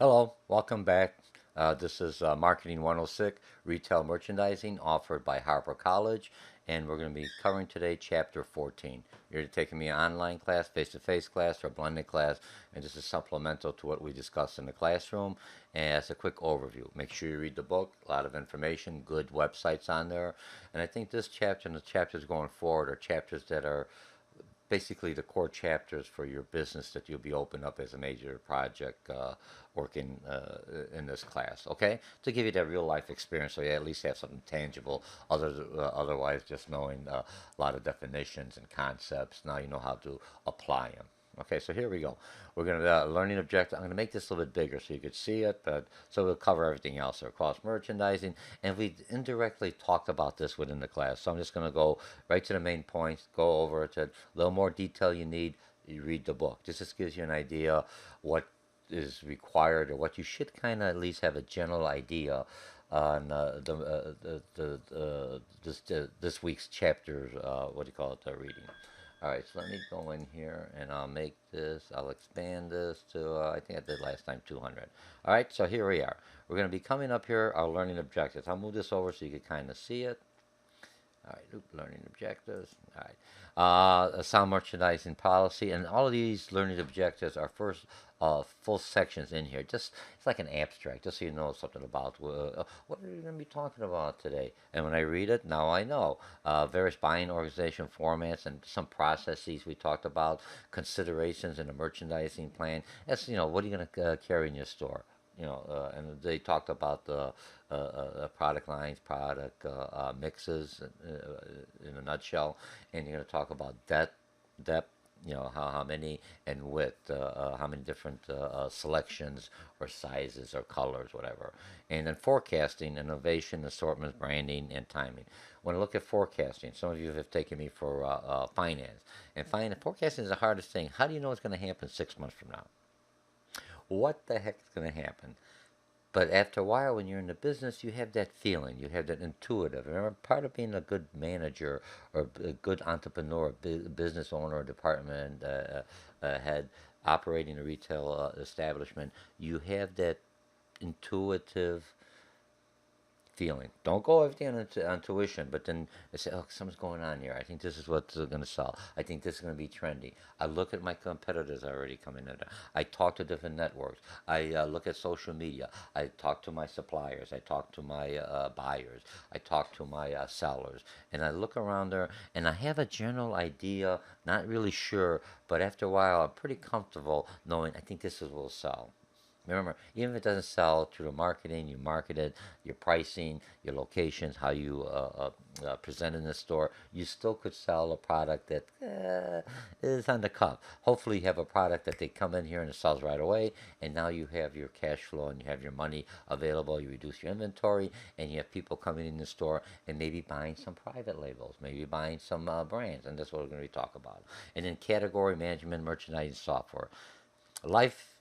Hello, welcome back. This is Marketing 106, Retail Merchandising, offered by Harper College, and we're going to be covering today Chapter 14. You're taking me an online class, face-to-face class, or blended class, and this is supplemental to what we discussed in the classroom. And as a quick overview, make sure you read the book, a lot of information, good websites on there. And I think this chapter and the chapters going forward are chapters that are basically the core chapters for your business that you'll be opening up as a major project working in this class, okay? To give you that real life experience so you at least have something tangible otherwise just knowing a lot of definitions and concepts. Now you know how to apply them. Okay, so here we go. We're going to learning objective. I'm going to make this a little bit bigger so you could see it, but so we'll cover everything else. So cross merchandising, and we indirectly talked about this within the class. So I'm just going to go right to the main points, go over it. A little more detail you need, you read the book. This just gives you an idea what is required or what you should kind of at least have a general idea on this week's chapter. What do you call it? The reading. All right, so let me go in here and I'll make this, I'll expand this to, I think I did last time 200. All right, so here we are. We're going to be coming up here, our learning objectives. I'll move this over so you can kind of see it. All right, learning objectives. All right. A sound merchandising policy. And all of these learning objectives are first full sections in here. Just it's like an abstract, just so you know something about what are you going to be talking about today. And when I read it, now I know. Various buying organization formats and some processes we talked about, considerations in a merchandising plan. That's, what are you going to carry in your store? And they talked about the product lines, product mixes in a nutshell, and you're going to talk about depth, how many, and width, how many different selections or sizes or colors, whatever. And then forecasting, innovation, assortment, branding, and timing. When I look at forecasting, some of you have taken me for finance, and forecasting is the hardest thing. How do you know what's going to happen 6 months from now? What the heck is going to happen? But after a while, when you're in the business, you have that feeling, you have that intuitive. Remember, part of being a good manager or a good entrepreneur, business owner, department head, operating a retail establishment, you have that intuitive feeling. Don't go everything on tuition, but then they say, oh, something's going on here. I think this is what's going to sell. I think this is going to be trendy. I look at my competitors already coming in. I talk to different networks. I look at social media. I talk to my suppliers. I talk to my buyers. I talk to my sellers. And I look around there and I have a general idea, not really sure, but after a while, I'm pretty comfortable knowing I think this is what will sell. Remember, even if it doesn't sell through the marketing, you market it, your pricing, your locations, how you present in the store, you still could sell a product that is on the cuff. Hopefully, you have a product that they come in here and it sells right away, and now you have your cash flow and you have your money available. You reduce your inventory, and you have people coming in the store and maybe buying some private labels, maybe buying some brands, and that's what we're going to be talking about. And then category management, merchandising software. Life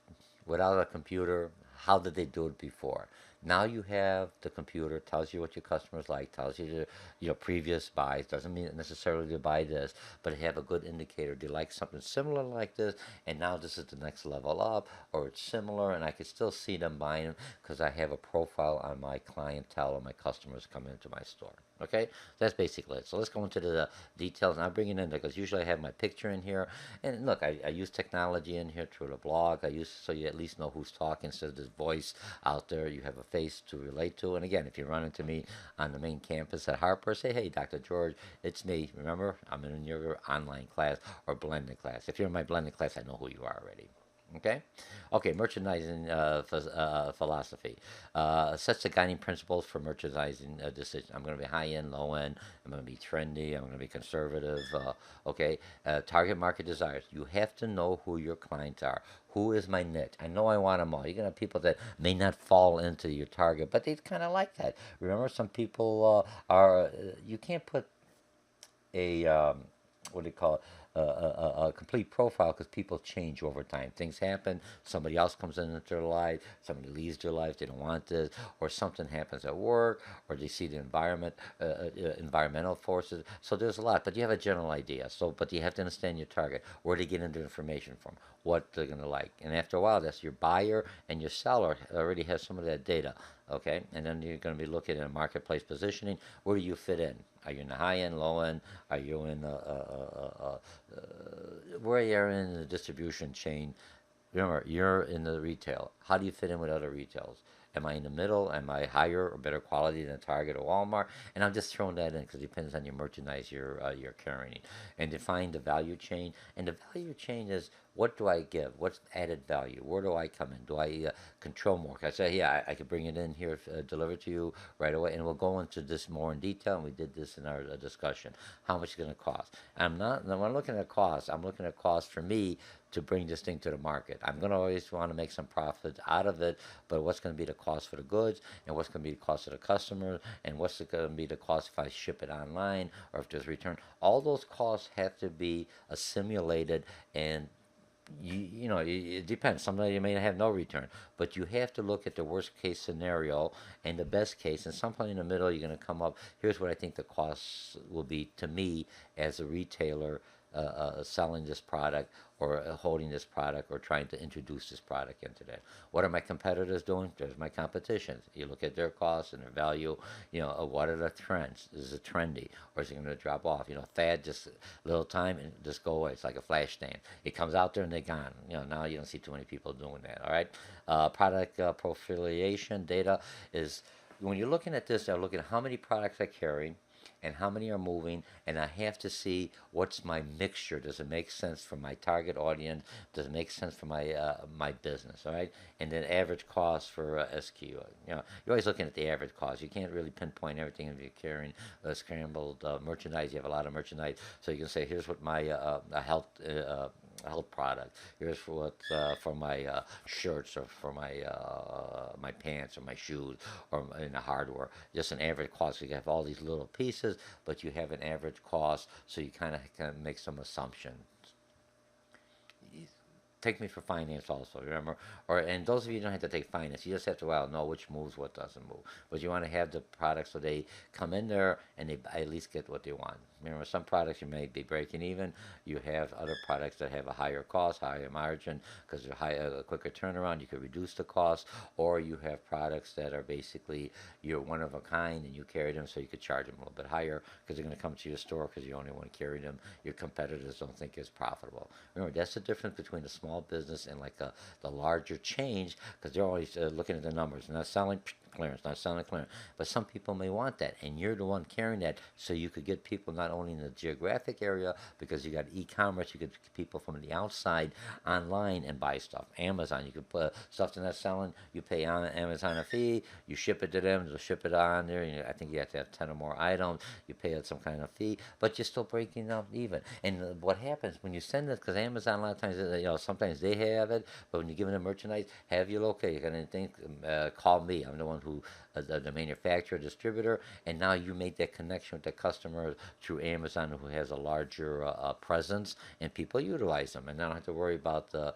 without a computer, how did they do it before? Now you have the computer, tells you what your customers like, tells you your previous buys. Doesn't mean necessarily to buy this, but have a good indicator. Do you like something similar like this? And now this is the next level up, or it's similar, and I can still see them buying them because I have a profile on my clientele or my customers coming into my store. Okay, that's basically it. So let's go into the details, and I'll bring it in there because usually I have my picture in here. And look, I use technology in here through the blog. I use so you at least know who's talking. So there's voice out there. You have a face to relate to. And again, if you run into me on the main campus at Harper, say, hey, Dr. George, it's me. Remember, I'm in your online class or blended class. If you're in my blended class, I know who you are already. Okay? Okay, merchandising philosophy. Sets the guiding principles for merchandising decisions. I'm going to be high end, low end. I'm going to be trendy. I'm going to be conservative. Okay, target market desires. You have to know who your clients are. Who is my niche? I know I want them all. You're going to have people that may not fall into your target, but they kind of like that. Remember, some people you can't put a what do you call it? a complete profile because people change over time. Things happen. Somebody else comes into their life. Somebody leaves their life. They don't want this, or something happens at work, or they see the environmental forces. So there's a lot, but you have a general idea. So, but you have to understand your target, where they get into information from, what they're going to like, and after a while, that's your buyer and your seller already has some of that data. Okay, and then you're going to be looking at marketplace positioning. Where do you fit in? Are you in the high end, low end? Are you in where you are in the distribution chain? Remember, you're in the retail. How do you fit in with other retails? Am I in the middle? Am I higher or better quality than Target or Walmart? And I'm just throwing that in because it depends on your merchandise you're carrying. And define the value chain. And the value chain is, what do I give? What's added value? Where do I come in? Do I control more? Can I say, yeah, I could bring it in here, deliver to you right away, and we'll go into this more in detail. And we did this in our discussion. How much it's going to cost? I'm not. When I'm looking at cost, I'm looking at cost for me to bring this thing to the market. I'm going to always want to make some profit out of it, but what's going to be the cost for the goods, and what's going to be the cost of the customer, and what's going to be the cost if I ship it online or if there's return. All those costs have to be assimilated, and you know, it depends. Sometimes you may have no return, but you have to look at the worst case scenario and the best case, and sometime in the middle you're going to come up. Here's what I think the costs will be to me as a retailer, selling this product, or holding this product, or trying to introduce this product into that. What are my competitors doing? There's my competition. You look at their costs and their value. You know, what are the trends? Is it trendy, or is it going to drop off? You know, fad, just a little time and just go away. It's like a flash stand. It comes out there and they're gone. You know, now you don't see too many people doing that. All right, product profiliation data is, when you're looking at this, I'm looking at how many products I carry and how many are moving, and I have to see what's my mixture. Does it make sense for my target audience? Does it make sense for my business? All right, and then average cost for SQ. You know, you're always looking at the average cost. You can't really pinpoint everything if you're carrying scrambled merchandise. You have a lot of merchandise, so you can say, here's what my health product. Here's for what for my shirts, or for my pants, or my shoes, or in the hardware. Just an average cost. So you have all these little pieces, but you have an average cost, so you kind of can make some assumptions. Take me for finance also, remember? Or, and those of you who don't have to take finance, you just have to, well, know which moves, what doesn't move. But you want to have the products so they come in there and they at least get what they want. Remember, some products you may be breaking even. You have other products that have a higher cost, higher margin, because they're a quicker turnaround. You could reduce the cost. Or you have products that are basically, you're one of a kind and you carry them, so you could charge them a little bit higher because they're going to come to your store because you only want to carry them. Your competitors don't think it's profitable. Remember, that's the difference between a small business and like the larger chains, because they're always looking at the numbers, not selling clearance, not selling clearance. But some people may want that, and you're the one carrying that, so you could get people not only in the geographic area, because you got e-commerce, you could get people from the outside online and buy stuff. Amazon, you could put stuff they're not selling, you pay on Amazon a fee, you ship it to them, they'll ship it on there. I think you have to have 10 or more items, you pay some kind of fee, but you're still breaking up even. And what happens when you send it, because Amazon a lot of times, sometimes they have it, but when you're giving them merchandise, have you locate, you're going to think, call me. I'm the one who, the manufacturer, distributor, and now you make that connection with the customer through Amazon, who has a larger presence, and people utilize them, and I don't have to worry about the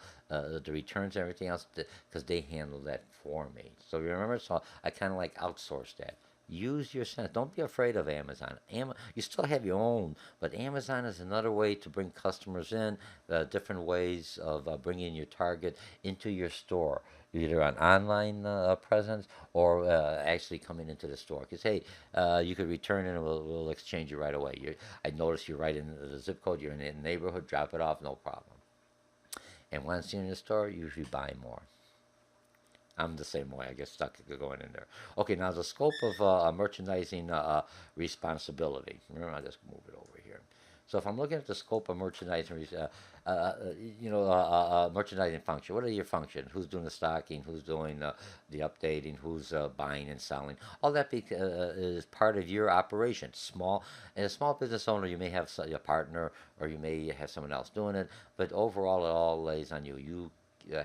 returns and everything else, because they handle that for me. So remember, so I kind of like outsource that. Use your sense. Don't be afraid of Amazon. You still have your own, but Amazon is another way to bring customers in, different ways of bringing your target into your store, either an online presence, or actually coming into the store. Because, hey, you could return it and we'll exchange it right away. I notice you're right in the zip code, you're in the neighborhood, drop it off, no problem. And once you're in the store, you usually buy more. I'm the same way. I get stuck going in there. Okay, now the scope of merchandising responsibility. Remember, I'll just move it over here. So if I'm looking at the scope of merchandising, merchandising function. What are your functions? Who's doing the stocking? Who's doing the updating? Who's buying and selling? All that is part of your operation. As a small business owner, you may have a partner, or you may have someone else doing it, but overall, it all lays on you. You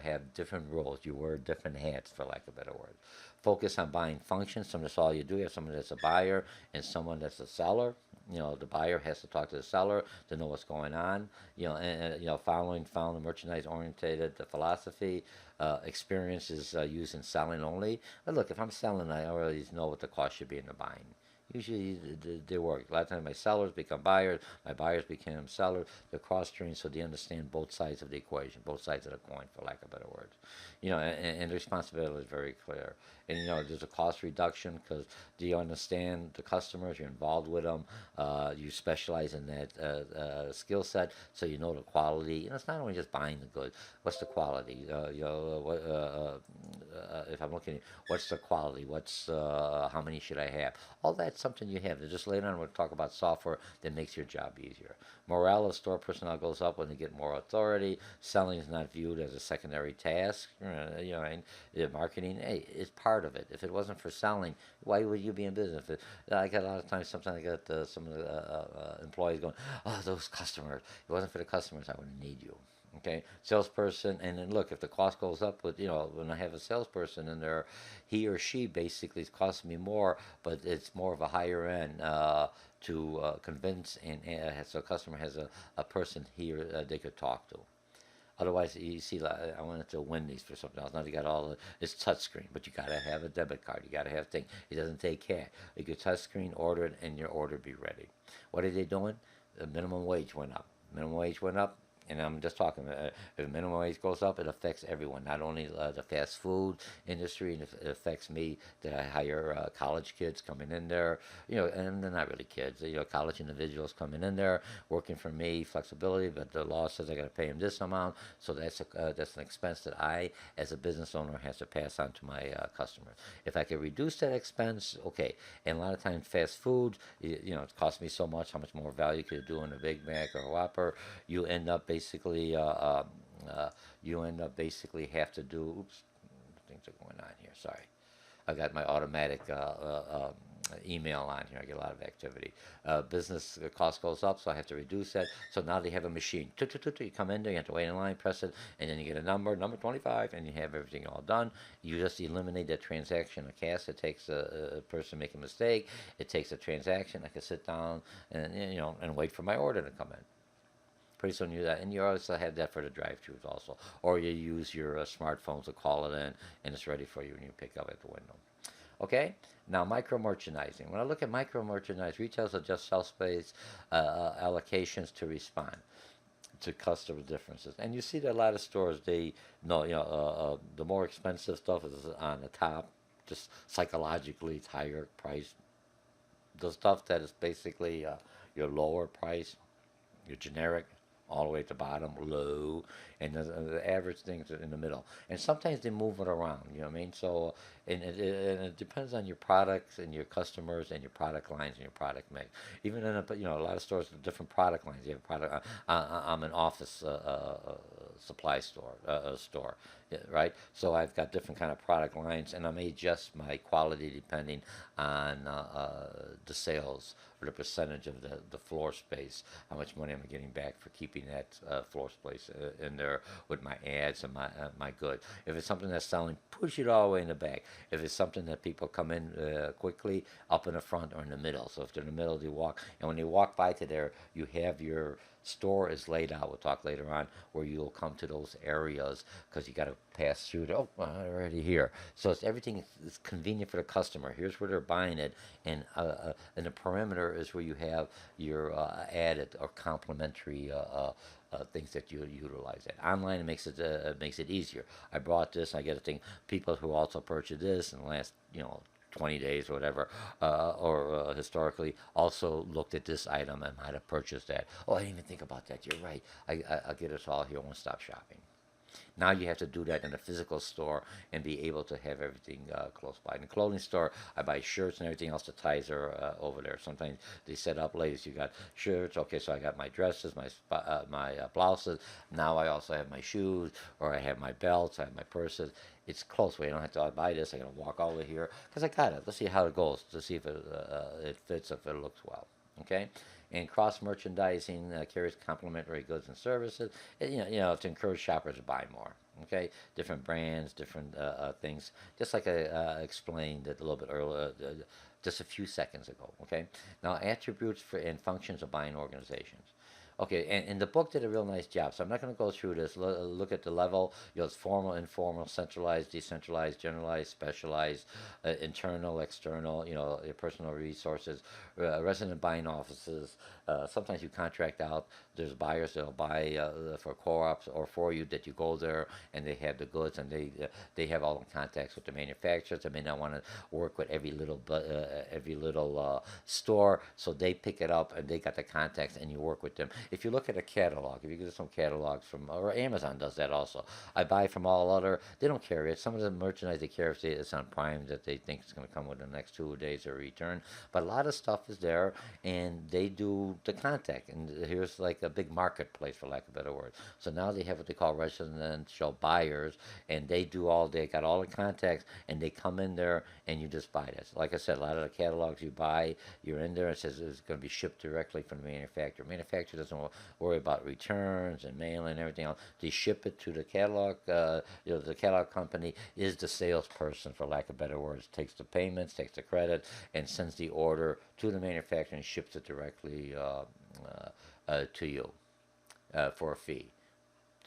have different roles. You wear different hats, for lack of a better word. Focus on buying functions. Some that's all you do. You have someone that's a buyer and someone that's a seller. The buyer has to talk to the seller to know what's going on. Following the merchandise orientated philosophy. Experience is used in selling only. But look, if I'm selling, I already know what the cost should be in the buying. Usually they work. A lot of times my sellers become buyers, my buyers become sellers. They're cross trained so they understand both sides of the equation, both sides of the coin, for lack of better words. And the responsibility is very clear. And there's a cost reduction because do you understand the customers? You're involved with them. You specialize in that skill set, so you know the quality. It's not only just buying the goods. What's the quality? If I'm looking at what's the quality? What's how many should I have? All that's something you have. And just later on, we'll talk about software that makes your job easier. Morale of store personnel goes up when they get more authority. Selling is not viewed as a secondary task. And marketing, hey, it's part of it. If it wasn't for selling, why would you be in business? I get a lot of times. Sometimes I get some of the employees going, "Oh, those customers. If it wasn't for the customers, I wouldn't need you." Okay, salesperson, and then look, if the cost goes up with, when I have a salesperson in there, he or she basically is costing me more, but it's more of a higher end to convince, and so a customer has a person here they could talk to. Otherwise, you see, like, I wanted to win these for something else. Now you got all it's touchscreen, but you got to have a debit card. You got to have thing. It doesn't take cash. You could touchscreen, order it, and your order be ready. What are they doing? The minimum wage went up. Minimum wage went up, and I'm just talking. If minimum wage goes up, it affects everyone, not only the fast food industry, and it affects me that I hire college kids coming in there, and they're not really kids, college individuals coming in there working for me, flexibility, but the law says I got to pay them this amount, so that's an expense that I, as a business owner, has to pass on to my customers. If I could reduce that expense, okay. And a lot of times, fast food, it costs me so much. How much more value could you do in a Big Mac or a Whopper? You end up basically have to do. Oops, things are going on here. Sorry, I got my automatic email on here. I get a lot of activity. Business cost goes up, so I have to reduce that. So now they have a machine. You come in there, you have to wait in line, press it, and then you get a number 25, and you have everything all done. You just eliminate that transaction of cash. It takes a person make a mistake. It takes a transaction. I can sit down and wait for my order to come in. Pretty soon you do that, and you also have that for the drive-throughs also, or you use your smartphone to call it in, and it's ready for you, and you pick up at the window. Okay. Now micro merchandising. When I look at micro merchandise, retailers adjust shelf space allocations to respond to customer differences, and you see that a lot of stores they know the more expensive stuff is on the top, just psychologically it's higher price. The stuff that is basically your lower price, your generic, all the way at the bottom, low, and the average things are in the middle. And sometimes they move it around, you know what I mean? So, and it depends on your products and your customers and your product lines and your product mix. Even in a lot of stores have different product lines. You have product. I'm an office supply store, yeah, right? So I've got different kind of product lines, and I may adjust my quality depending on the sales or the percentage of the floor space, how much money am I getting back for keeping that floor space in there with my ads and my goods. If it's something that's selling, push it all the way in the back. If it's something that people come in quickly, up in the front or in the middle. So if they're in the middle, they walk, and when they walk by to there, you have your store is laid out. We'll talk later on where you'll come to those areas because you got to pass through. Oh, well, I'm already here. So it's everything is convenient for the customer. Here's where they're buying it, and the perimeter is where you have your added or complementary things that you utilize. It online, it makes it easier. I brought this. I get a thing. People who also purchased this in the last 20 days or whatever, or historically also looked at this item and might have purchased that. Oh, I didn't even think about that. You're right. I'll get us all here one-stop shopping. Now you have to do that in a physical store and be able to have everything close by. In a clothing store, I buy shirts and everything else. The ties are over there. Sometimes they set up, ladies, you got shirts. Okay, so I got my dresses, my blouses. Now I also have my shoes, or I have my belts, I have my purses. It's close. I don't have to buy this. I got to walk all the way here because I got it. Let's see how it goes to see if it fits, if it looks well. Okay. And cross merchandising carries complementary goods and services. To encourage shoppers to buy more. Okay, different brands, different things, just like I explained it a little bit earlier, just a few seconds ago. Okay, now attributes for and functions of buying organizations. Okay, and the book did a real nice job. So I'm not going to go through this. Look at the level. It's formal, informal, centralized, decentralized, generalized, specialized, internal, external. Your personal resources, resident buying offices. Sometimes you contract out. There's buyers that'll buy for co-ops or for you that you go there and they have the goods and they have all the contacts with the manufacturers. They may not want to work with every little store, so they pick it up and they got the contacts and you work with them. If you look at a catalog, if you get some catalogs from, or Amazon does that also. I buy from all other. They don't carry it. Some of the merchandise they carry it's on Prime that they think is going to come within the next 2 days or return. But a lot of stuff is there, and they do the contact. And here's like a big marketplace, for lack of a better word. So now they have what they call residential buyers, and they got all the contacts, and they come in there, and you just buy this. Like I said, a lot of the catalogs you buy, you're in there, it says it's going to be shipped directly from the manufacturer. Manufacturer doesn't worry about returns and mailing and everything else. They ship it to the catalog. The catalog company is the salesperson, for lack of better words, takes the payments, takes the credit, and sends the order to the manufacturer and ships it directly to you for a fee.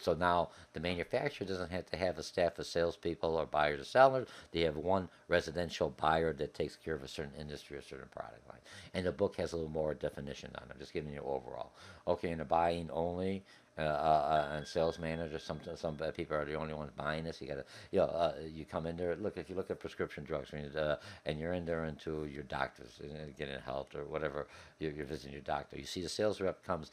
So now the manufacturer doesn't have to have a staff of salespeople or buyers or sellers. They have one residential buyer that takes care of a certain industry or certain product line. And the book has a little more definition on it. I'm just giving you overall. Okay, in the buying only, and sales manager, some people are the only ones buying this. You come in there. Look, if you look at prescription drugs, and you're in there into your doctor's getting help or whatever, you're visiting your doctor. You see the sales rep comes.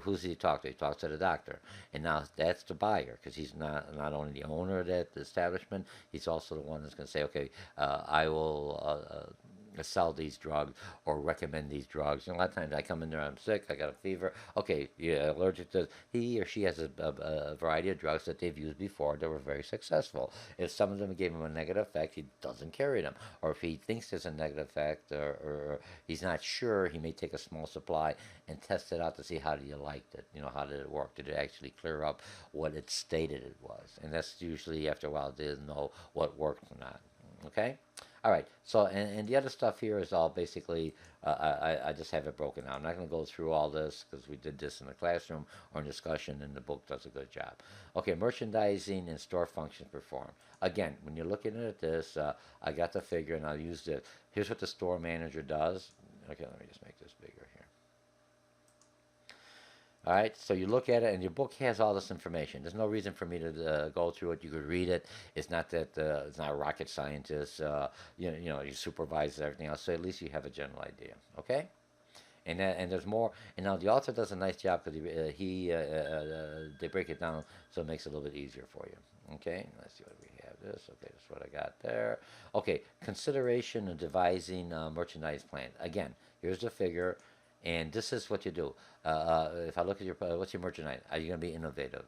Who's he talk to? He talks to the doctor, and now that's the buyer because he's not only the owner of that establishment, he's also the one that's going to say, okay, I will sell these drugs or recommend these drugs. And a lot of times I come in there, I'm sick, I got a fever. Okay, you're allergic to. He or she has a variety of drugs that they've used before that were very successful. If some of them gave him a negative effect, he doesn't carry them. Or if he thinks there's a negative effect or he's not sure, he may take a small supply and test it out to see how you liked it. How did it work? Did it actually clear up what it stated it was? And that's usually after a while they know what worked or not. Okay? All right. So, and the other stuff here is all basically, I just have it broken out. I'm not going to go through all this because we did this in the classroom or in discussion, and the book does a good job. Okay, merchandising and store functions perform. Again, when you're looking at this, I got the figure, and I'll use it. Here's what the store manager does. Okay, let me just make this bigger here. All right, so you look at it, and your book has all this information. There's no reason for me to go through it. You could read it. It's not that it's not a rocket scientist. You supervise everything else, so at least you have a general idea. Okay, and there's more. And now the author does a nice job because they break it down so it makes it a little bit easier for you. Okay, let's see what we have. This. Okay, that's what I got there. Okay, consideration of devising a merchandise plan. Again, here's the figure. And this is what you do. If I look at what's your merchandise? Are you going to be innovative?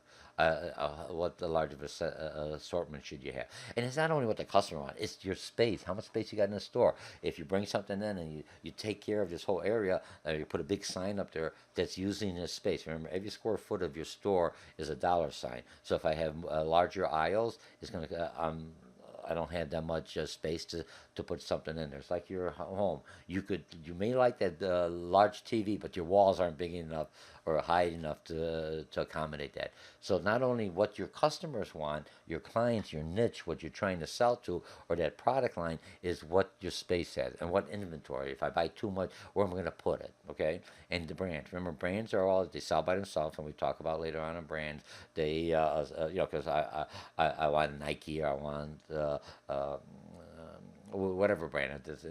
What the large of assortment should you have? And it's not only what the customer wants; it's your space. How much space you got in the store? If you bring something in and you take care of this whole area, you put a big sign up there that's using this space. Remember, every square foot of your store is a dollar sign. So if I have larger aisles, it's going to I don't have that much space to put something in there. It's like your home. You may like that large TV, but your walls aren't big enough or high enough to accommodate that. So not only what your customers want, your clients, your niche, what you're trying to sell to, or that product line is what your space has and what inventory. If I buy too much, where am I going to put it? Okay, and the brands. Remember, brands are all they sell by themselves, and we talk about later on in brands. They because I want Nike or I want whatever brand it is,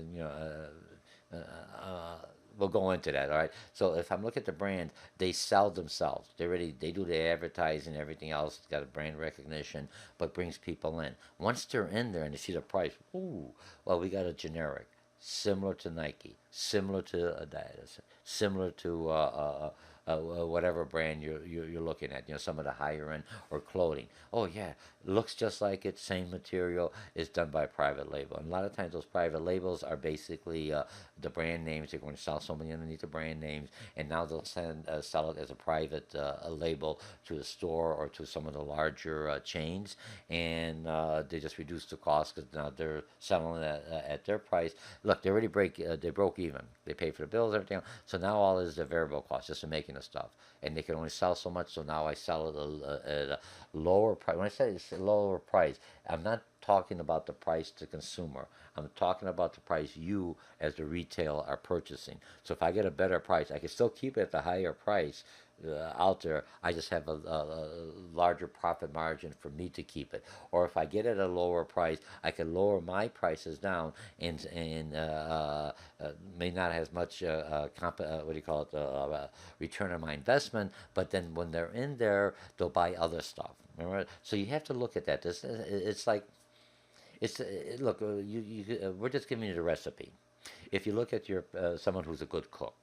we'll go into that. All right. So if I'm looking at the brand, they sell themselves. They do the advertising, everything else. It's got a brand recognition, but brings people in. Once they're in there and they see the price, ooh, well, we got a generic, similar to Nike, similar to Adidas, similar to whatever brand you're looking at. Some of the higher end or clothing. Oh yeah, looks just like it, same material, is done by a private label. And a lot of times those private labels are basically the brand names. They're going to sell something underneath the brand names, and now they'll sell it as a private a label to a store or to some of the larger chains, and they just reduce the cost because now they're selling it at their price. Look, they broke even. They pay for the bills, everything else. So now all is the variable cost just in making the stuff, and they can only sell so much. So now I sell it at a lower price. When I say it's a lower price, I'm not talking about the price to consumer. I'm talking about the price you, as the retail, are purchasing. So if I get a better price, I can still keep it at the higher price out there. I just have a larger profit margin for me to keep it. Or if I get it at a lower price, I can lower my prices down and may not have as much what do you call it, return on my investment. But then when they're in there, they'll buy other stuff. Remember? So you have to look at that. It's like look. We're just giving you the recipe. If you look at your someone who's a good cook,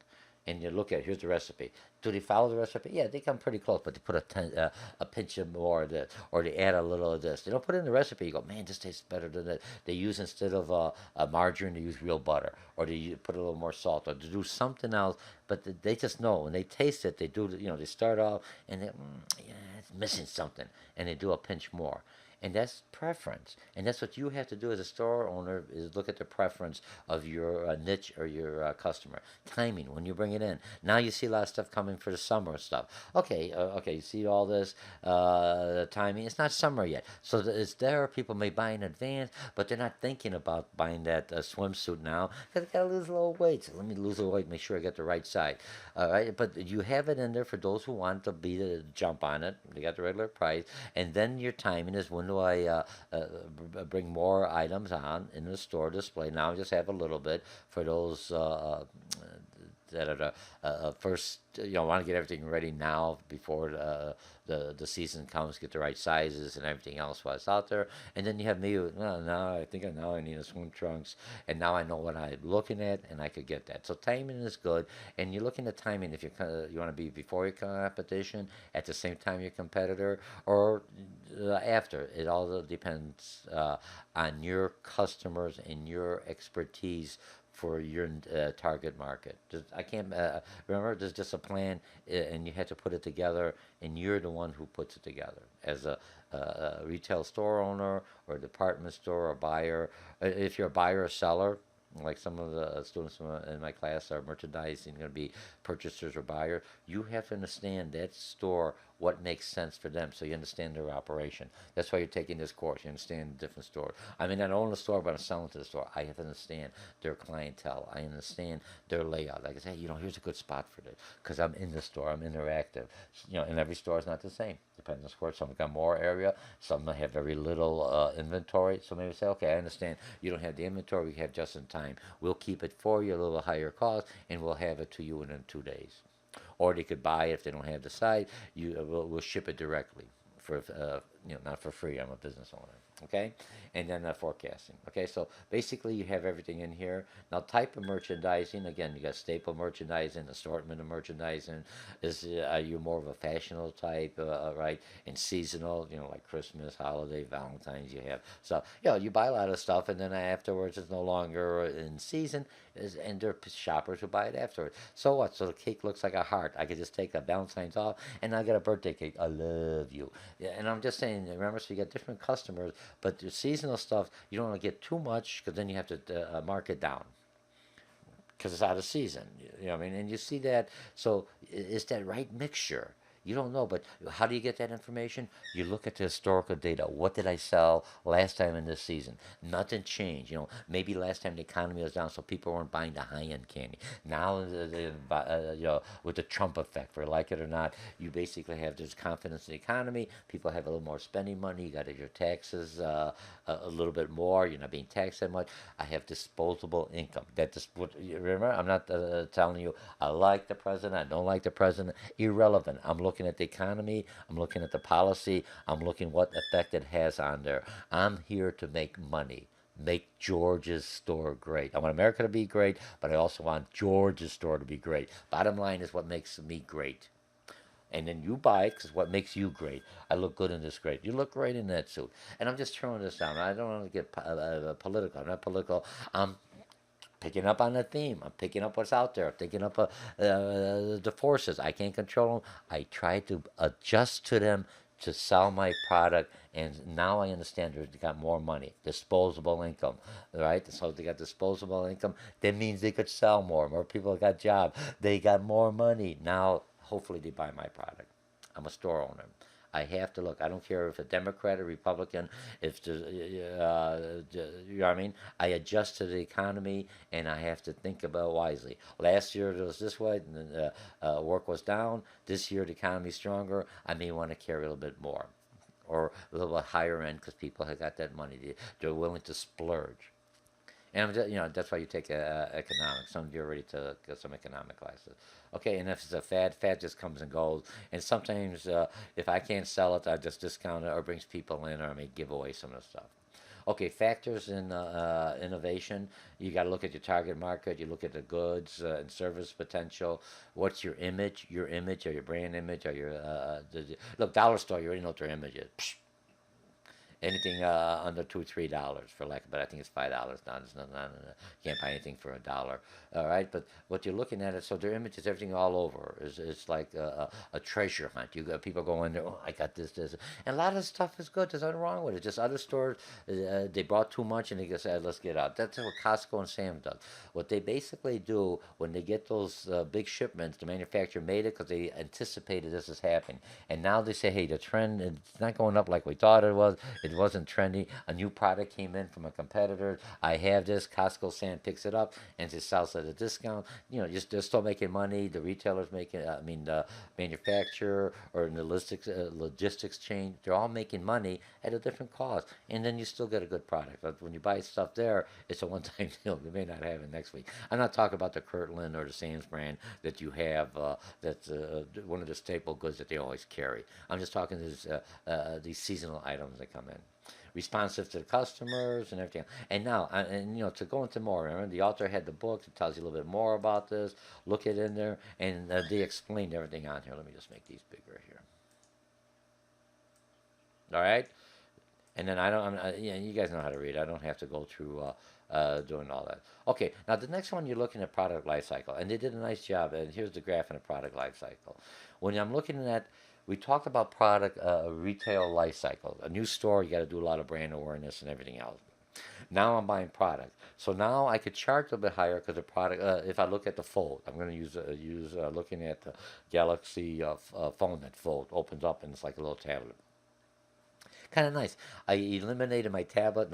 and you look at here's the recipe. Do they follow the recipe? Yeah, they come pretty close, but they put a pinch of more of this, or they add a little of this. They don't put it in the recipe. You go, man, this tastes better than that. They use instead of a margarine, they use real butter, or they put a little more salt, or they do something else. But they just know when they taste it, they do. They start off and yeah, it's missing something, and they do a pinch more. And that's preference, and that's what you have to do as a store owner, is look at the preference of your niche or your customer. Timing when you bring it in. Now you see a lot of stuff coming for the summer stuff. Okay, you see all this timing. It's not summer yet, so it's there. People may buy in advance, but they're not thinking about buying that swimsuit now because they gotta lose a little weight. So let me lose a little weight, make sure I get the right size. All right, but you have it in there for those who want to be to jump on it. They got the regular price, and then your timing is when do I bring more items on in the store display. Now I just have a little bit for those that are the first, want to get everything ready now before the season comes, get the right sizes and everything else while it's out there. And then you have me, well, now I think now I need a swim trunks, and now I know what I'm looking at, and I could get that. So timing is good, and you're looking at timing if you want to be before your competition, at the same time your competitor, or after. It all depends on your customers and your expertise for your target market. I can't remember. There's just a plan, and you had to put it together, and you're the one who puts it together as a retail store owner or a department store or buyer. If you're a buyer or seller, like some of the students in my class are merchandising, going to be purchasers or buyers. You have to understand that store, what makes sense for them, so you understand their operation. That's why you're taking this course. You understand different stores. I mean, I don't own the store, but I'm selling to the store. I have to understand their clientele. I understand their layout. Like I say, here's a good spot for this because I'm in the store. I'm interactive. And every store is not the same. Depends on the store. Some got more area. Some have very little inventory. So maybe say, okay, I understand you don't have the inventory. We have just in time. We'll keep it for you, a little higher cost, and we'll have it to you in 2 days. Or they could buy it if they don't have the site. We'll ship it directly for not for free. I'm a business owner. Okay, and then forecasting. Okay, so basically you have everything in here. Now, type of merchandising. Again, you got staple merchandising, assortment of merchandising. Are you more of a fashionable type, right? And seasonal, like Christmas, holiday, Valentine's. You have so you buy a lot of stuff, and then afterwards it's no longer in season. And there are shoppers who buy it afterwards. So what? So the cake looks like a heart. I could just take a Valentine's off, and I get a birthday cake. I love you. Yeah, and I'm just saying. Remember, so you get different customers, but the seasonal stuff you don't want to get too much because then you have to mark it down because it's out of season. You know what I mean? And you see that. So it's that right mixture. You don't know, but how do you get that information? You look at the historical data. What did I sell last time in this season? Nothing changed. Maybe last time the economy was down, so people weren't buying the high-end candy. Now, with the Trump effect, for like it or not, you basically have this confidence in the economy. People have a little more spending money. You got your taxes a little bit more. You're not being taxed that much. I have disposable income. Remember, I'm not telling you I like the president. I don't like the president. Irrelevant. I'm looking at the economy. I'm looking at the policy. I'm looking what effect it has on there. I'm here to make money. Make George's store great. I want America to be great, but I also want George's store to be great. Bottom line is what makes me great. and then you buy it because what makes you great. I look good in this great. You look great in that suit. And I'm just throwing this down. I don't want to get political. I'm not political. I'm picking up on the theme. I'm picking up what's out there. I'm picking up the forces. I can't control them. I try to adjust to them to sell my product, and now I understand they got more money, disposable income, right? So they got disposable income. That means they could sell more. More people got jobs. They got more money. Now, hopefully, they buy my product. I'm a store owner. I have to look. I don't care if a Democrat or Republican. If the, you know what I mean, I adjust to the economy, and I have to think about wisely. Last year it was this way, and then, work was down. This year the economy's stronger. I may want to carry a little bit more, or a little bit higher end because people have got that money. They're willing to splurge. And I'm just, that's why you take economics. Some of you already took some economic classes. Okay, and if it's a fad just comes and goes. And sometimes if I can't sell it, I just discount it or brings people in, or I may give away some of the stuff. Okay, factors in innovation. You got to look at your target market. You look at the goods and service potential. What's your image? Your image or your brand image or your look, dollar store. You already know what their image is. Psh, anything under $2 or $3 for lack, but I think it's $5 now. It's not, you can't buy anything for $1. All right, but what you're looking at is so their images, everything all over. It's like a treasure hunt. You got people go in there. Oh, I got this, and a lot of stuff is good. There's nothing wrong with it. Just other stores, they bought too much and they just said, let's get out. That's what Costco and Sam does. What they basically do when they get those big shipments, the manufacturer made it because they anticipated this is happening, and now they say, hey, the trend it's not going up like we thought it was. It wasn't trendy. A new product came in from a competitor. I have this. Costco Sam picks it up and it sells at a discount. They're still making money. The retailers making. I mean, the manufacturer or the logistics chain. They're all making money at a different cost, and then you still get a good product. But when you buy stuff there, it's a one-time deal. You may not have it next week. I'm not talking about the Kirtland or the Sam's brand that you have. That's one of the staple goods that they always carry. I'm just talking these seasonal items that come in, responsive to the customers and everything. And now, to go into more, remember the author had the book. It tells you a little bit more about this. Look it in there, and they explained everything on here. Let me just make these bigger here. All right, and then I don't. You guys know how to read. I don't have to go through doing all that. Okay, now the next one you're looking at product life cycle, and they did a nice job. And here's the graph in the product life cycle. When I'm looking at we talked about product retail life cycle. A new store, you got to do a lot of brand awareness and everything else. Now I'm buying product, so now I could charge a bit higher because the product. If I look at the fold, I'm going to use looking at the Galaxy phone that fold opens up and it's like a little tablet, kind of nice. I eliminated my tablet,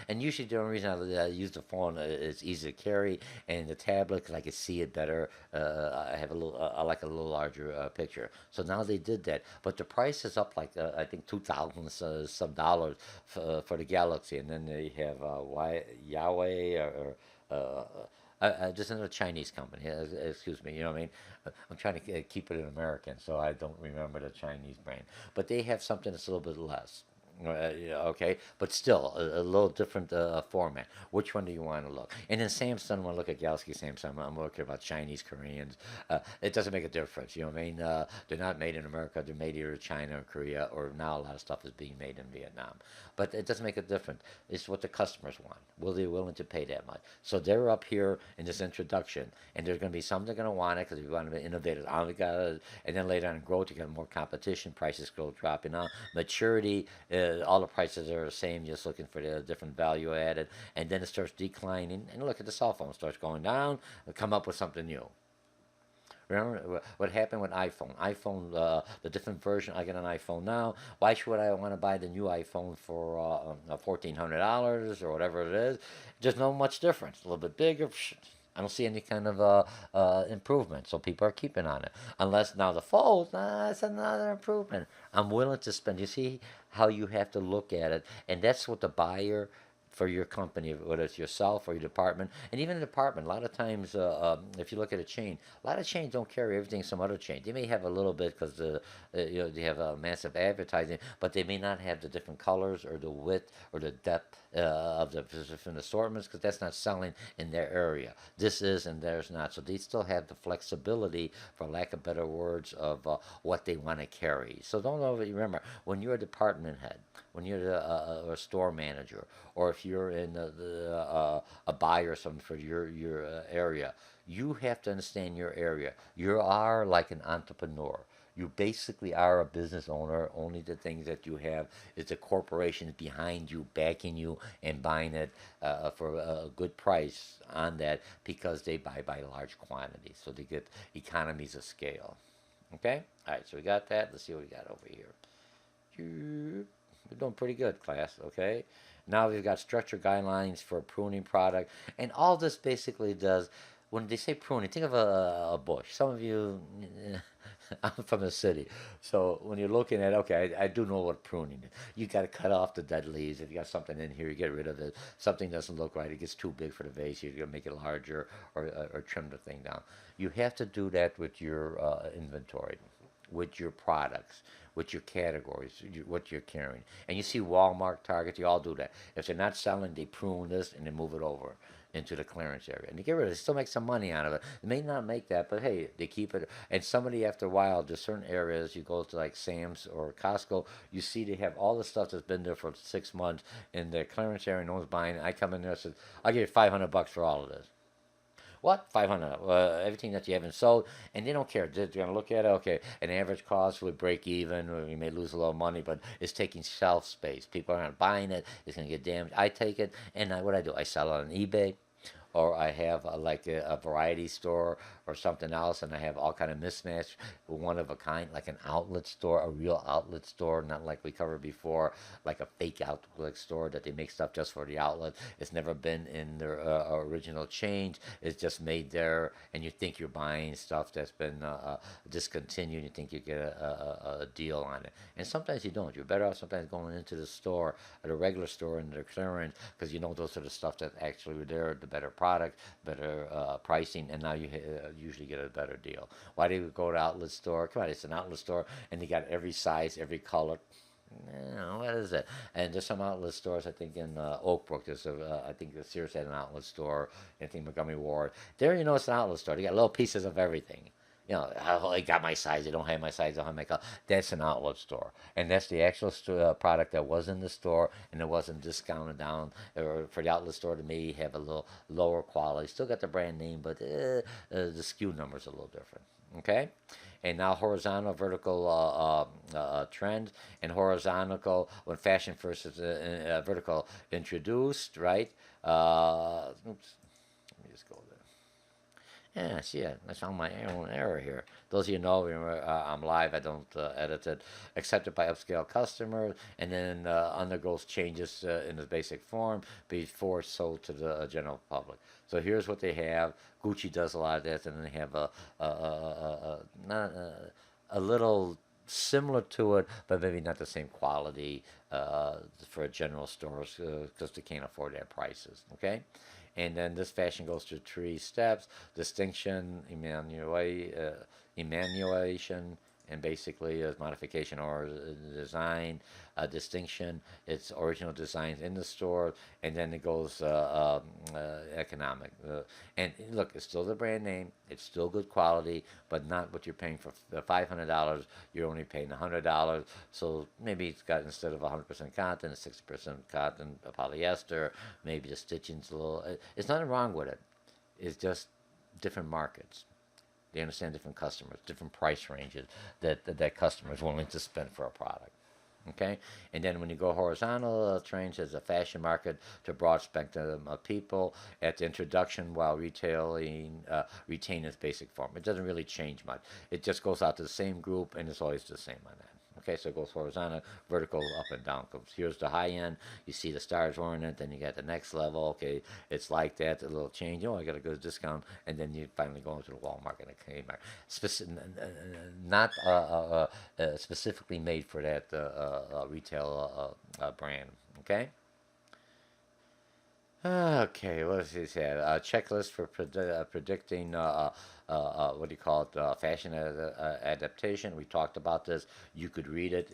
and usually the only reason I use the phone is easy to carry, and the tablet because I can see it better. I have a little, I like a little larger picture. So now they did that, but the price is up like I think 2,000 some dollars for the Galaxy, and then they have Yahweh or. Just another Chinese company. Excuse me. You know what I mean? I'm trying to keep it in American, so I don't remember the Chinese brand. But they have something that's a little bit less. Yeah, okay, but still a little different format. Which one do you want to look? And then Samsung, when I look at Galaxy Samsung, I'm looking about Chinese, Koreans. It doesn't make a difference. You know what I mean? They're not made in America. They're made either in China or Korea, or now a lot of stuff is being made in Vietnam. But it doesn't make a difference. It's what the customers want. Will they be willing to pay that much? So they're up here in this introduction, and there's going to be some that are going to want it because we want to be innovative. And then later on in growth, you got more competition. Prices go dropping out. Maturity. All the prices are the same, just looking for the different value added, and then it starts declining. And look at the cell phone, starts going down, come up with something new. Remember what happened with iPhone? iPhone, the different version. I get an iPhone now. Why should I want to buy the new iPhone for $1,400 or whatever it is? There's no much difference. A little bit bigger. I don't see any kind of improvement, so people are keeping on it. Unless now the fold, that's another improvement. I'm willing to spend. You see how you have to look at it, and that's what the buyer for your company, whether it's yourself or your department, and even the department. A lot of times, if you look at a chain, a lot of chains don't carry everything some other chain. They may have a little bit because they have a massive advertising, but they may not have the different colors or the width or the depth of the different assortments because that's not selling in their area. This is and there's not. So they still have the flexibility, for lack of better words, of what they want to carry. So don't remember when you're a department head, when you're a store manager, or if you're in a buyer or something for your area, you have to understand your area. You are like an entrepreneur. You basically are a business owner. Only the things that you have is the corporations behind you, backing you, and buying it for a good price on that because they buy by large quantities. So they get economies of scale. Okay? All right, so we got that. Let's see what we got over here. We're doing pretty good, class. Okay? Now we've got structure guidelines for pruning product. And all this basically does, when they say pruning, think of a bush. Some of you, I'm from the city, so when you're looking at, okay, I do know what pruning is. You got to cut off the dead leaves. If you got something in here, you get rid of it. Something doesn't look right, it gets too big for the vase. You're gonna make it larger, or trim the thing down. You have to do that with your inventory, with your products, with your categories, what you're carrying. And you see Walmart, Target, they all do that. If they're not selling, they prune this and they move it over into the clearance area. And they get rid of it. They still make some money out of it. They may not make that, but hey, they keep it. And somebody, after a while, there's certain areas, you go to like Sam's or Costco, you see they have all the stuff that's been there for 6 months in their clearance area. No one's buying it. I come in there and say, I'll give you $500 for all of this. What? 500. Everything that you haven't sold, and they don't care. They're going to look at it. Okay, an average cost would break even, or you may lose a little money, but it's taking shelf space. People aren't buying it. It's going to get damaged. I take it, and what I do, I sell it on eBay, or I have like a variety store or something else, and I have all kind of mismatch, one of a kind, like an outlet store, a real outlet store, not like we covered before, like a fake outlet store that they make stuff just for the outlet. It's never been in their original change. It's just made there, and you think you're buying stuff that's been discontinued. You think you get a deal on it, and sometimes you don't. You're better off sometimes going into the store, or the regular store, in the clearance, because you know those are the stuff that actually were there, the better product, better pricing, and now you usually get a better deal. Why do you go to outlet store? Come on, it's an outlet store, and you got every size, every color. No, what is it? And there's some outlet stores. I think in Oak Brook, I think the Sears had an outlet store. I think Montgomery Ward. There, it's an outlet store. They got little pieces of everything. Oh, I got my size. They don't have my size. They don't have my color. That's an outlet store, and that's the actual product that was in the store, and it wasn't discounted down. Or for the outlet store to maybe have a little lower quality. Still got the brand name, but the SKU number is a little different. Okay, and now horizontal, vertical trend, and horizontal when fashion first is vertical introduced, right? Oops, let me just go there. Yeah, see it. I found my own error here. Those of you know, remember, I'm live. I don't edit it. Accepted by upscale customers, and then undergoes changes in the basic form before sold to the general public. So here's what they have. Gucci does a lot of that, and then they have not a little similar to it, but maybe not the same quality for general stores because they can't afford their prices. Okay, and then this fashion goes through 3 steps: distinction, emmanuation, and basically is modification or design. Distinction, it's original designs in the store, and then it goes economic. And look, it's still the brand name, it's still good quality, but not what you're paying for $500. You're only paying $100. So maybe it's got, instead of 100% cotton, it's 60% cotton, polyester. Maybe the stitching's a little. It's nothing wrong with it. It's just different markets. They understand different customers, different price ranges that customer is willing to spend for a product. Okay, and then when you go horizontal, trains as a fashion market to a broad spectrum of people at the introduction, while retain its basic form. It doesn't really change much. It just goes out to the same group, and it's always the same on that. Okay, so it goes horizontal, vertical, up and down. Here's the high end. You see the stars ornament. Then you got the next level. Okay, it's like that. A little change. Oh, I got a good discount. And then you finally go into the Walmart and the Kmart. Not specifically made for that retail brand. Okay. Okay, what does he say? A checklist for predicting what do you call it? Fashion adaptation. We talked about this. You could read it.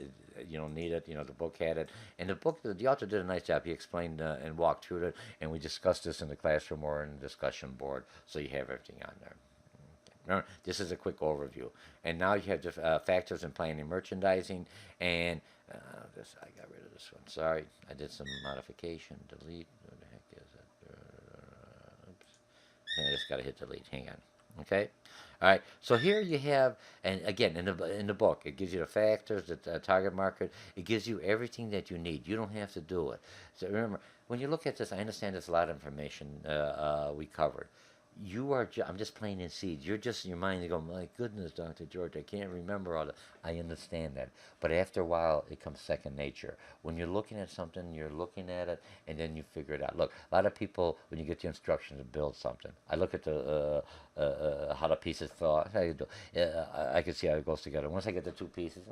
You don't need it. You know, the book had it. And the book, the author did a nice job. He explained and walked through it. And we discussed this in the classroom or in the discussion board. So you have everything on there. Remember, this is a quick overview. And now you have factors in planning merchandising. And this, I got rid of this one. Sorry. I did some modification. Delete. What the heck is it? Oops. I just got to hit delete. Hang on. Okay. All right. So here you have, and again, in the book, it gives you the factors, the target market. It gives you everything that you need. You don't have to do it. So remember, when you look at this, I understand there's a lot of information we covered. I'm just planting seeds. You're just in your mind, you go, my goodness, Dr. George, I can't remember all that. I understand that. But after a while, it comes second nature. When you're looking at something, you're looking at it, and then you figure it out. Look, a lot of people, when you get the instructions to build something, I look at how the pieces fall. How you do? I can see how it goes together. Once I get the two pieces,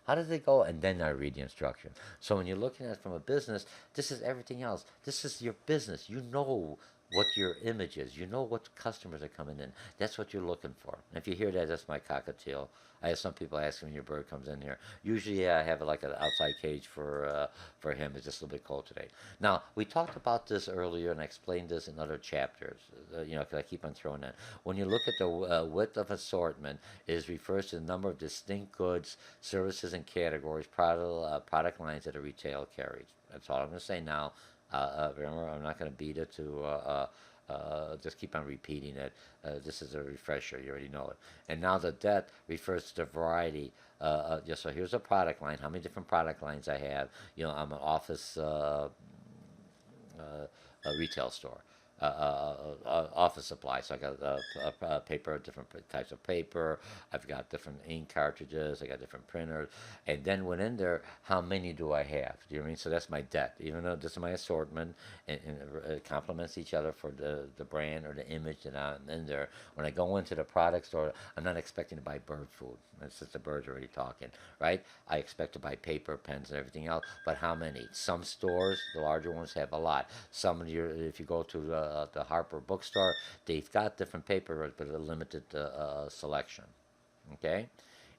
how does it go? And then I read the instruction. So when you're looking at it from a business, this is everything else. This is your business. You know what your image is. You know what customers are coming in. That's what you're looking for. And if you hear that, that's my cockatiel. I have some people asking when your bird comes in here. Usually, I have like an outside cage for him. It's just a little bit cold today. Now, we talked about this earlier, and I explained this in other chapters. You know, because I keep on throwing that. When you look at the width of assortment, it refers to the number of distinct goods, services, and categories, product lines that a retail carries. That's all I'm going to say now. Remember, I'm not going to beat it to just keep on repeating it. This is a refresher. You already know it. And now the depth refers to the variety. Just so here's a product line. How many different product lines I have? You know, I'm an office a retail store. Office supply. So I got paper, different types of paper. I've got different ink cartridges. I got different printers. And then within there, how many do I have? Do you know what I mean? So that's my depth. Even though this is my assortment, and it complements each other for the brand or the image that I'm in there. When I go into the product store, I'm not expecting to buy bird food. It's just the birds already talking, right? I expect to buy paper, pens, and everything else. But how many? Some stores, the larger ones, have a lot. Some of your, if you go to the Harper bookstore, they've got different paper, but a limited selection. Okay?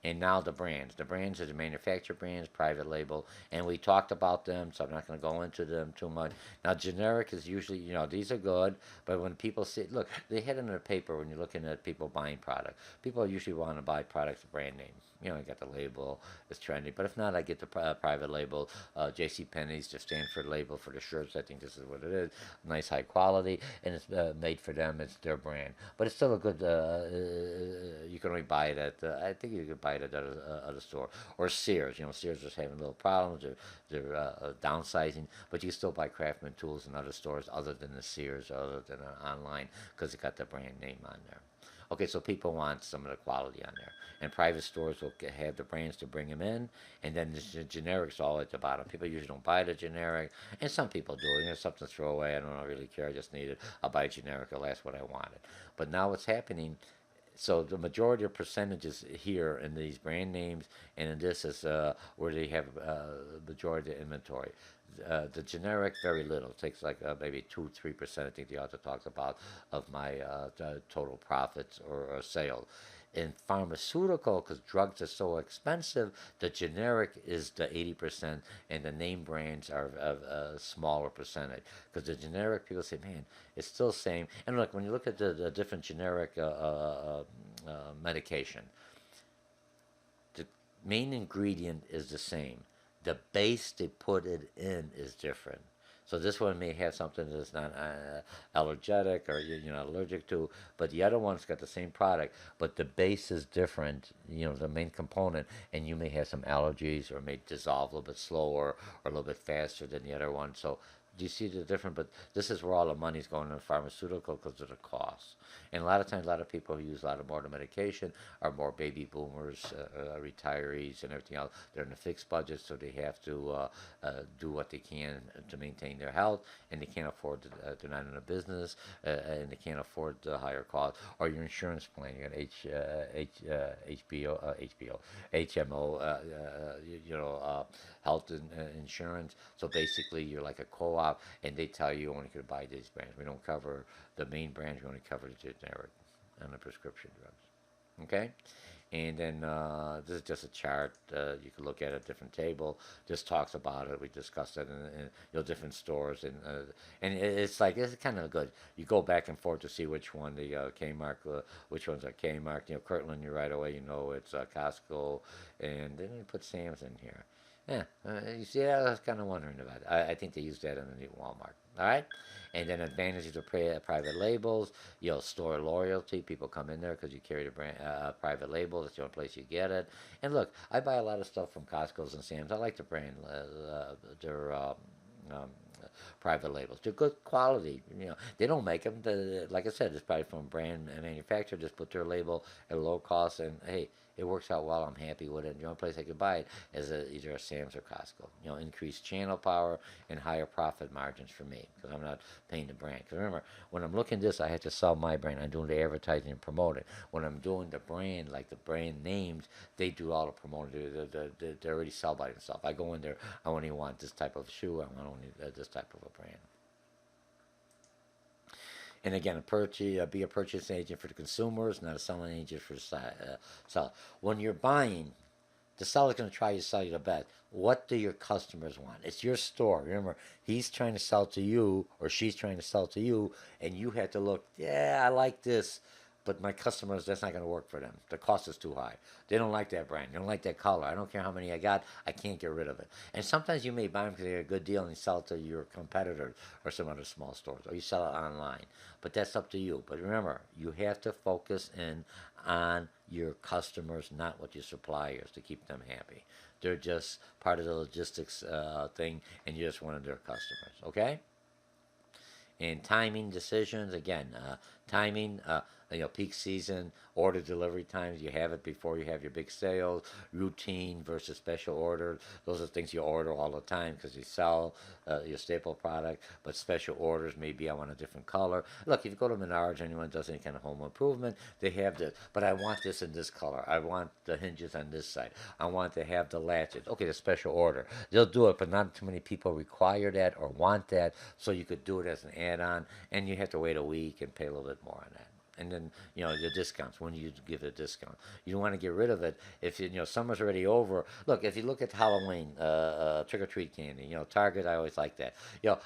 And now the brands. The brands are the manufacturer brands, private label, and we talked about them, so I'm not going to go into them too much. Now, generic is usually, you know, these are good, but when people see, look, they hit in their paper when you're looking at people buying product. People usually want to buy products with brand name. You know, I got the label, it's trendy, but if not, I get the private label. J.C. Penney's, the Stanford label for the shirts. I think this is what it is. Nice, high quality, and it's made for them. It's their brand, but it's still a good. You can only buy it at. I think you could buy it at a store or Sears. You know, Sears is having little problems. They're downsizing, but you can still buy Craftsman tools in other stores other than the Sears, other than online, because it got the brand name on there. Okay, so people want some of the quality on there. And private stores will have the brands to bring them in, and then the generics all at the bottom. People usually don't buy the generic, and some people do. You know, something to throw away. I don't really care. I just need it. I'll buy a generic. I'll ask what I wanted. But now what's happening, so the majority of percentages here in these brand names and in this is where they have majority of inventory. The generic, very little. It takes like maybe 2-3%. I think the author talks about of my total profits or sales. In pharmaceutical, because drugs are so expensive, the generic is the 80%, and the name brands are a smaller percentage. Because the generic, people say, man, it's still the same. And look, when you look at the different generic medication, the main ingredient is the same. The base they put it in is different. So this one may have something that's not allergenic or you're not allergic to, but the other one's got the same product, but the base is different. You know, the main component, and you may have some allergies or may dissolve a little bit slower or a little bit faster than the other one. So do you see the difference? But this is where all the money's going in pharmaceutical because of the cost. And a lot of times, a lot of people who use a lot of more of the medication are more baby boomers, retirees, and everything else. They're in a fixed budget, so they have to do what they can to maintain their health, and they can't afford to, they're not in a business, and they can't afford the higher cost. Or your insurance plan, you got HBO, HMO, health insurance. So basically, you're like a co-op off, and they tell you only could buy these brands. We don't cover the main brands. We only cover the generic and the prescription drugs. Okay. And then this is just a chart. You can look at a different table. Just talks about it. We discussed it in different stores, and it's like it's kind of good. You go back and forth to see which one the Kmart, which ones are Kmart. Kirtland, you right away you know it's Costco, and then you put Sam's in here. Yeah, you see, I was kind of wondering about it. I think they use that in the new Walmart. All right, and then advantages of private labels. Store loyalty. People come in there because you carry the brand private label. That's the only place you get it. And look, I buy a lot of stuff from Costco's and Sam's. I like the brand, their um, private labels. They're good quality. They don't make them. Like I said, it's probably from a brand and manufacturer. Just put their label at a low cost, and hey, it works out well. I'm happy with it. The only place I could buy it is either a Sam's or Costco. Increased channel power and higher profit margins for me because I'm not paying the brand. Because remember, when I'm looking at this, I have to sell my brand. I'm doing the advertising and promoting. When I'm doing the brand, like the brand names, they do all the promoting. They already sell by themselves. I go in there, I only want this type of shoe. I want only this type of a brand. And again, be a purchase agent for the consumers, not a selling agent for the seller. When you're buying, the seller's going to try to sell you the best. What do your customers want? It's your store. Remember, he's trying to sell to you or she's trying to sell to you, and you have to look, yeah, I like this, but my customers, that's not going to work for them. The cost is too high. They don't like that brand. They don't like that color. I don't care how many I got. I can't get rid of it. And sometimes you may buy them because they get a good deal and you sell it to your competitors or some other small stores, or you sell it online. But that's up to you. But remember, you have to focus in on your customers, not what your suppliers, to keep them happy. They're just part of the logistics thing, and you're just one of their customers. Okay? And timing decisions, again, timing, peak season, order delivery times. You have it before you have your big sales. Routine versus special orders. Those are things you order all the time because you sell your staple product. But special orders, maybe I want a different color. Look, if you go to Menards, anyone does any kind of home improvement, they have this. But I want this in this color. I want the hinges on this side. I want to have the latches. Okay, the special order. They'll do it, but not too many people require that or want that. So you could do it as an add-on, and you have to wait a week and pay a little bit more on that. And then the discounts. When you give a discount, you don't want to get rid of it. If summer's already over. Look, if you look at Halloween, trick or treat candy. Target. I always like that.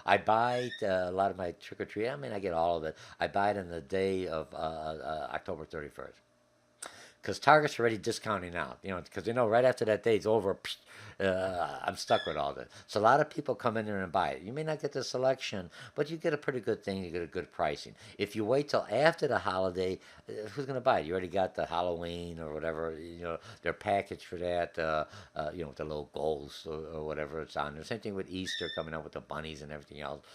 I buy a lot of my trick or treat. I mean, I get all of it. I buy it on the day of October 31st. Because Target's already discounting out, because they know right after that day's over, I'm stuck with all this. So a lot of people come in there and buy it. You may not get the selection, but you get a pretty good thing. You get a good pricing. If you wait till after the holiday, who's going to buy it? You already got the Halloween or whatever, their package for that, with the little goals or whatever it's on there. Same thing with Easter coming up with the bunnies and everything else.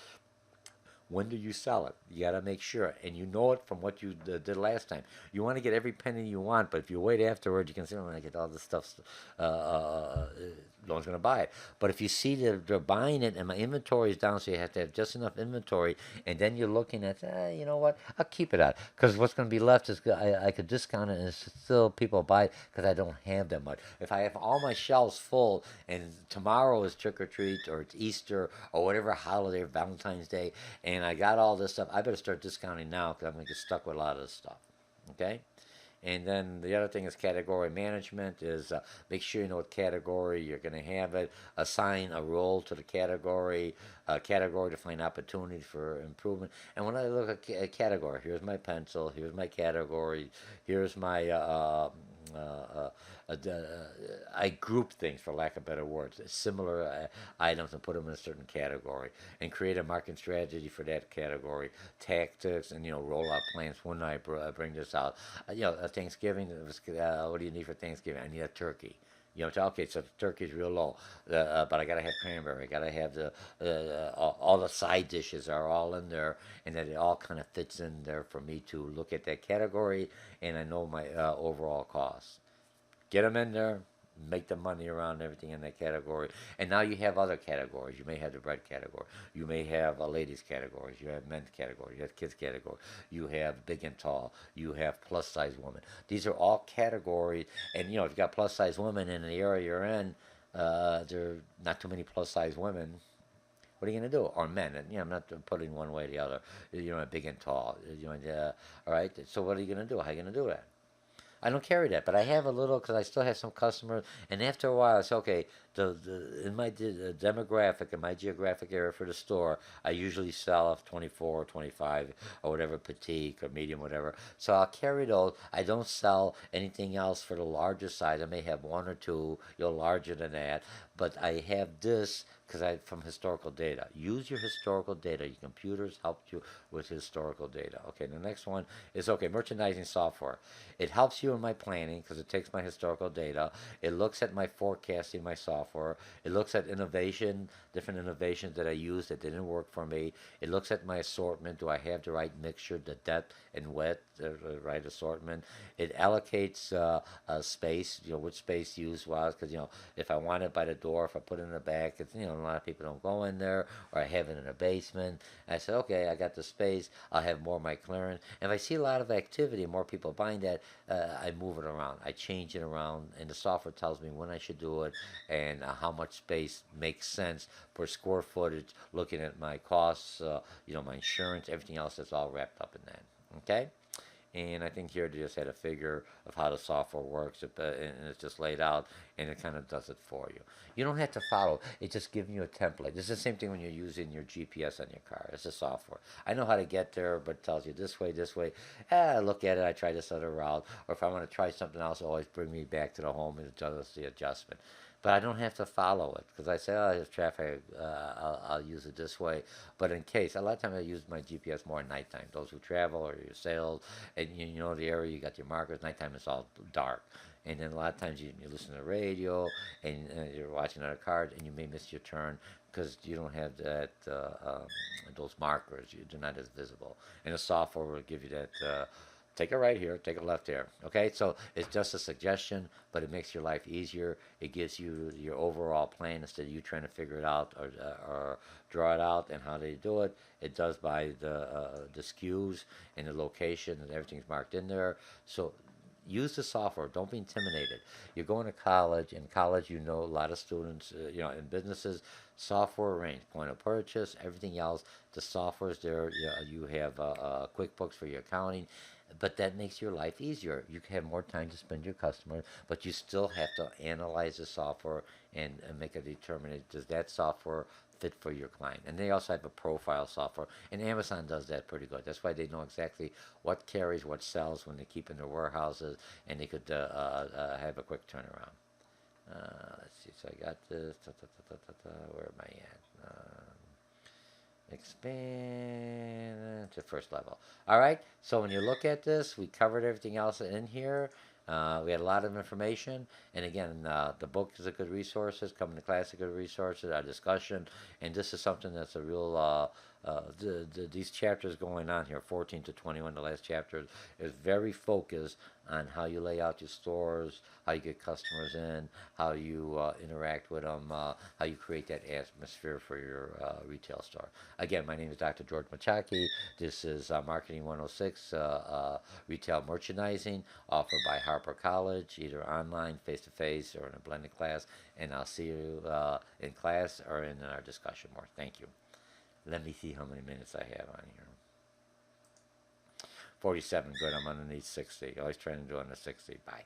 When do you sell it? You got to make sure, and you know it from what you did last time. You want to get every penny you want, but if you wait afterward, you can say, "Oh, I get all this stuff. No one's going to buy it." But if you see that they're buying it, and my inventory is down, so you have to have just enough inventory, and then you're looking at, you know what? I'll keep it out because what's going to be left is I could discount it, and still people buy it because I don't have that much. If I have all my shelves full, and tomorrow is trick or treat, or it's Easter, or whatever holiday, Valentine's Day, and I got all this stuff, I better start discounting now because I'm going to get stuck with a lot of this stuff. Okay? And then the other thing is category management is make sure you know what category you're going to have it. Assign a role to the category, category to find opportunities for improvement. And when I look at a category, here's my pencil, here's my category, here's my I group things, for lack of better words, similar items, and put them in a certain category, and create a marketing strategy for that category, tactics, and roll out plans. When I bring this out, Thanksgiving. What do you need for Thanksgiving? I need a turkey. Okay, so the turkey's real low, but I gotta have cranberry. I gotta have all the side dishes are all in there, and that it all kind of fits in there for me to look at that category, and I know my overall costs. Get them in there, make the money around everything in that category. And now you have other categories. You may have the bread category. You may have a ladies categories. You have men's category. You have kids category. You have big and tall. You have plus size women. These are all categories. And if you got plus size women in the area you're in, there are not too many plus size women. What are you going to do? Or men, and I'm not putting one way or the other. Big and tall. All right. So what are you going to do? How are you going to do that? I don't carry that, but I have a little because I still have some customers. And after a while, I say, okay, in my demographic, in my geographic area for the store, I usually sell a 24 or 25 or whatever, petite or medium, whatever. So I'll carry those. I don't sell anything else for the larger size. I may have one or two, larger than that. But I have this because from historical data. Use your historical data. Your computers helped you with historical data. Okay, the next one is okay, merchandising software. It helps you in my planning because it takes my historical data. It looks at my forecasting, my software. It looks at innovation, different innovations that I used that didn't work for me. It looks at my assortment. Do I have the right mixture, the depth and width, the right assortment? It allocates space, which space used was, because, if I want it by the door, if I put it in the back, it's, a lot of people don't go in there, or I have it in a basement. I said, okay, I got the space. I'll have more of my clearance. And if I see a lot of activity, more people buying that, I move it around. I change it around, and the software tells me when I should do it and how much space makes sense per square footage, looking at my costs, my insurance, everything else that's all wrapped up in that. Okay? And I think here they just had a figure of how the software works, and it's just laid out, and it kind of does it for you. You don't have to follow. It's just giving you a template. It's the same thing when you're using your GPS on your car. It's a software. I know how to get there, but it tells you this way, this way. I look at it. I try this other route. Or if I want to try something else, it always bring me back to the home and it does the adjustment. But I don't have to follow it because I say, oh, there's traffic. I'll use it this way. But in case, a lot of times I use my GPS more at nighttime. Those who travel or your sales, and you know the area, you got your markers. Nighttime it's all dark. And then a lot of times you listen to the radio and you're watching other cars and you may miss your turn because you don't have that those markers. They're not as visible. And the software will give you that. Take a right here, take a left here. Okay, so it's just a suggestion, but it makes your life easier. It gives you your overall plan instead of you trying to figure it out or draw it out and how they do it. It does by the SKUs and the location and everything's marked in there. So use the software. Don't be intimidated. You're going to college. In college, a lot of students, in businesses, software range, point of purchase, everything else. The software is there. You have QuickBooks for your accounting, but that makes your life easier. You have more time to spend your customer, but you still have to analyze the software and make a determination. Does that software fit for your client? And they also have a profile software, and Amazon does that pretty good. That's why they know exactly what carries, what sells when they keep in their warehouses, and they could have a quick turnaround. Let's see. So I got this. Where am I at? Expand to first level. All right. So when you look at this, we covered everything else in here. We had a lot of information, and again, the book is a good resource. Coming to class is a good resource. Our discussion, and this is something that's a real. These chapters going on here, 14 to 21, the last chapter is very focused on how you lay out your stores, how you get customers in, how you interact with them, how you create that atmosphere for your retail store. Again, my name is Dr. George Mochocki. This is Marketing 106, retail merchandising, offered by Harper College, either online, face-to-face, or in a blended class. And I'll see you in class or in our discussion more. Thank you. Let me see how many minutes I have on here. 47, good. I'm underneath 60. Always trying to do under 60. Bye.